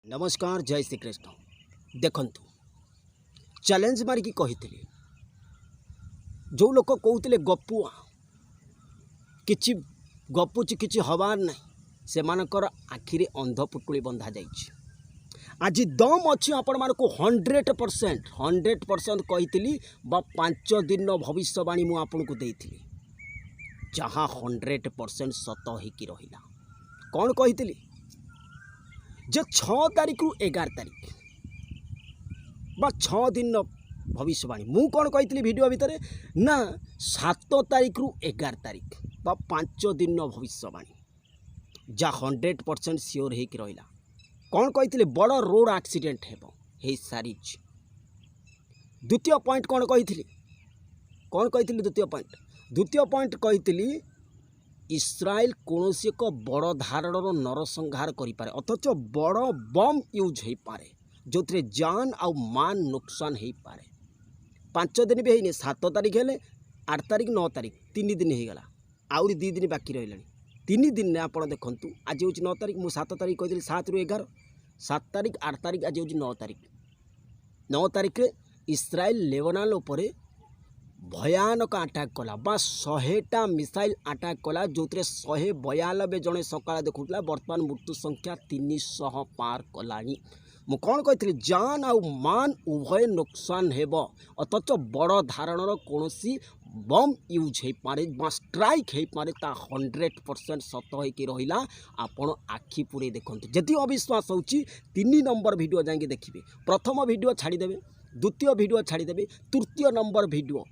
नमस्कार जय श्री कृष्ण देखंतु चैलेंज मारिकी कही जो लोक कहते गपुआ किछि गपुची किछि हबार ना से आखिरे अंध पुटुली बंधा जाइछि। आज दम अच्छी आपण मानक 100% कही बा 5 दिन भविष्यवाणी मु आपन को देइथिली जहाँ 100% सत होइकी रहिला। कौन कही जे 6 तारीख रु 11 तारीख बा 6 दिन भविष्यवाणी मु कौन कही वीडियो भितर ना 7 तारीख रु 11 तारीख बा 5 दिन भविष्यवाणी जा 100% सियोर होइकी रहिला। कौन कही बड़ रोड एक्सीडेंट हेबो हे सारीज। द्वितीय पॉइंट कौन कही द्वितीय पॉइंट कही इस्राएल कौन एक बड़ धारणर नरसंहार करें अथच बड़ बम यूज हो पारे जो जान आउ मान नुकसान हो पारे। 5 दिन भी है 7 तारीख है 8 तारीख 9 तारीख 3 दिन होगला आउरी 2 दिन बाकी रहा 3 दिन में आप देखूँ आज हूँ 9 तारीख मुझे 7 तारीख कही 7 रु 11 7 तारीख 8 तारीख आज हूँ 9 तारीख रे इस्राएल लेबनान उपरे भयानक आटाक कला बा 100टा मिसाइल आटाक कला जो 192 जने सकाळ देखुला वर्तमान मृत्यु संख्या 300 पार कलानी। मु कौन कही जान आउ मान उभय नुकसान हेबो अथच बड़ धारणर कौनसी बम यूज हो पारे बा स्ट्राइक हो पारे ता 100% सत होइकी रहिला। आपण आखि पुरे देखंतु जदि अविश्वास होची 3 नंबर वीडियो जाके देखिबे। प्रथम वीडियो छाड़ीदेवे द्वितीय वीडियो छाड़ीदेवे तृतीय नंबर वीडियो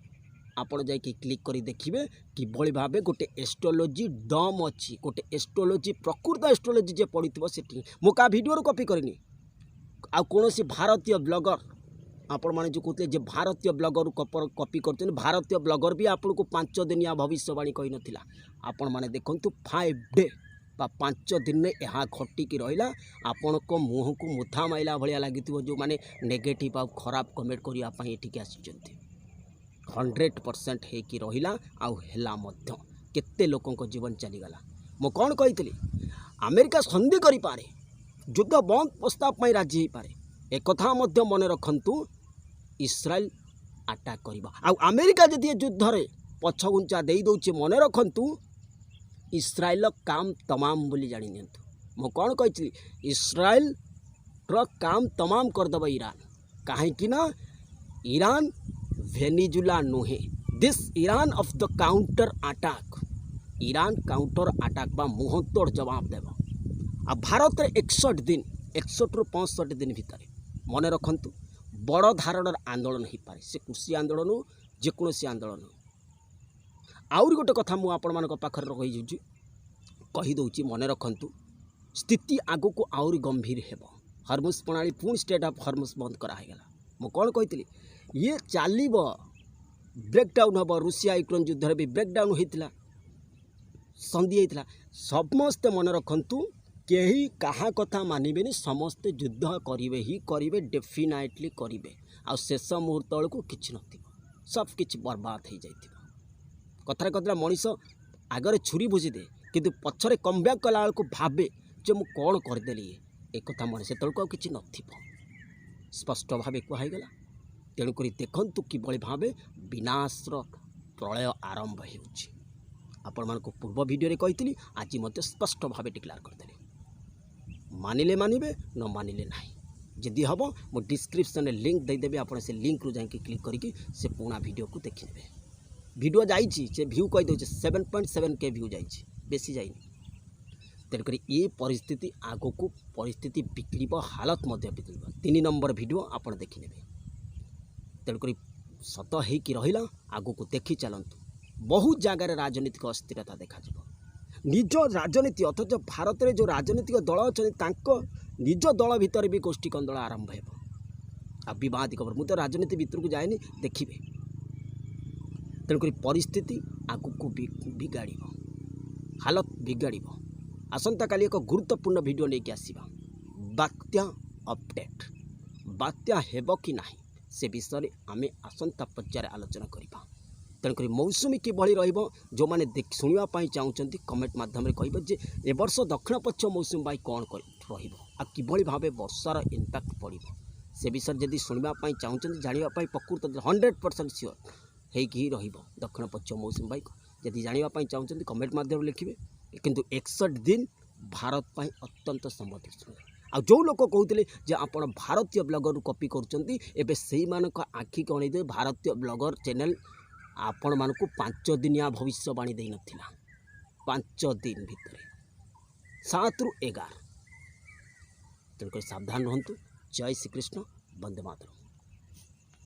आपण जाके क्लिक करी देखिबे कि बड़ी भाबे गोटे एस्ट्रोलोजी दम अच्छी गोटे एस्ट्रोलोजी प्रकृत एस्ट्रोलोजी जे पढ़ी से मु का वीडियो कॉपी करनी आ कौन भारतीय ब्लगर आपण मैंने जो कहते जे भारतीय ब्लगर कॉपी करते भारतीय ब्लगर भी आपन को 5 दिनिया भविष्यवाणी कही नथिला। आपण माने देखंतु 5 डे बा 5 दिन में यह घटिकी रहा आपण को मुँह को मुथा माइला भाया लगी जो मैंने नेगेटिव आ खराब कमेंट करने ये आसी 100% होइकी रहिला आउ हेला मध्य केते लोकों जीवन चलीगला। मु कौन कही अमेरिका संधि करि पारे युद्ध बंद प्रस्ताव राजी हो पारे एक कथा मध्य मन रखंतु इस्राएल अटैक करिबा आउ अमेरिका जदि युद्ध रे पछगुंचा देई दउचे मन रखंतु इस्राएल काम तमाम बोली जानि नियंतु। मु कौन कही इस्राएल रो काम तमाम करदब ईरान कहीं ना ईरान वेनेजुला नुहे this Iran of the counter attack Iran counter attack बा मुहतोड़ जवाब देव आ भारत रे 61 दिन 61 रु 65 दिन भितर मन रखंतु बड़ धारणर आंदोलन हो पारे से कृषि आंदोलन हो जेकोसी आंदोलन हो। आउरी गोटे कथा मु आपण मान पाखर कही दउची मन रखंतु स्थिति आगो को आउरी गंभीर हेबो। हरमुज प्रणाली पुणी स्टेट ऑफ हरमुज बंद करागला। मु कौन कही ये चलो ब्रेकडाउन हम रूसिया यूक्रेन युद्ध भी ब्रेकडाउन होता संधि होता समस्ते मन रखंतु कहीं कहा कथा मानबेनि समस्ते युद्ध करेंगे ही करेंगे डेफिनेटली करेंगे आ शेष मुहूर्त बेलू कि सब किछि बर्बाद हो जाए। कथार कथा मनीष आगे छुरी भुजी दे कि पछरे कमब्याक कला बेलू भावे जो मु कौन करदेली एक कथा मन से कि स्पष्ट भाव कहगला। तेणुक देखु किभली भाव विनाशर प्रलय आरंभ हो पूर्व वीडियो कही आज मत स्पष्ट भाव डिक्लेयर करदे मानिले मानिबे न मानिले ना जदि हम मो डिस्क्रिप्शन लिंक देदेवी आप से लिंक रू जाकि क्लिक करके से पुणा वीडियो को देखिए। वीडियो जाइए से व्यू कहीदे 7.7K व्यू जाइए बेसी जाइए। तेणुक ये परिस्थिति आग को परिस्थिति बिगड़ हालत बिगड़ 3 नंबर वीडियो आप देखने। तेणुक सत होइकी रहिला आगो को देखी चलतु बहुत जगार राजनीतिक अस्थिरता देखा निज राजनीति अथच भारत में जो राजनीतिक दल अच्छा निज दल भितर भी गोष्ठी कंदल आरंभ हो विवादित खबर मुझे राजनीति भितर को जाए देखिए। तेणुक परिस्थिति आग को बिगाड़ हालत बिगाड़ आसंता काली एक गुरुत्वपूर्ण वीडियो लेके आसीबा बात्या अपडेट बात्या हेबो कि नाही से विषय आमे आसंता पर्यायर आलोचना करिबा। तेणुक मौसुमी किभली रहिबो जो माने शुणा चाहूँगी कमेंट माध्यम कह ए वर्ष दक्षिण पश्चिम मौसुमी बाई कौन रहिबो। आ किभଳି भावे वर्षार इम्पैक्ट पड़ो से विषय जदि शुणापी चाहते जानापी प्रकृत 100% सियोर होगी दक्षिण पश्चिम मौसुमी बायु जदि जानापी चाहते कमेंट मध्यम लिखे किंतु 61 दिन भारत पर अत्यंत संवेदनशील आ जो लोग कहते जे आप भारतीय ब्लगर कॉपी करें से आखि कणदे भारतीय ब्लगर चैनल आपण मानक 5 दिनिया भविष्यवाणी दे नथिला 5 दिन भितर 7 ରୁ 11 तेणुकर सावधान रहंतु। जय श्री कृष्ण, वंदे मातरम।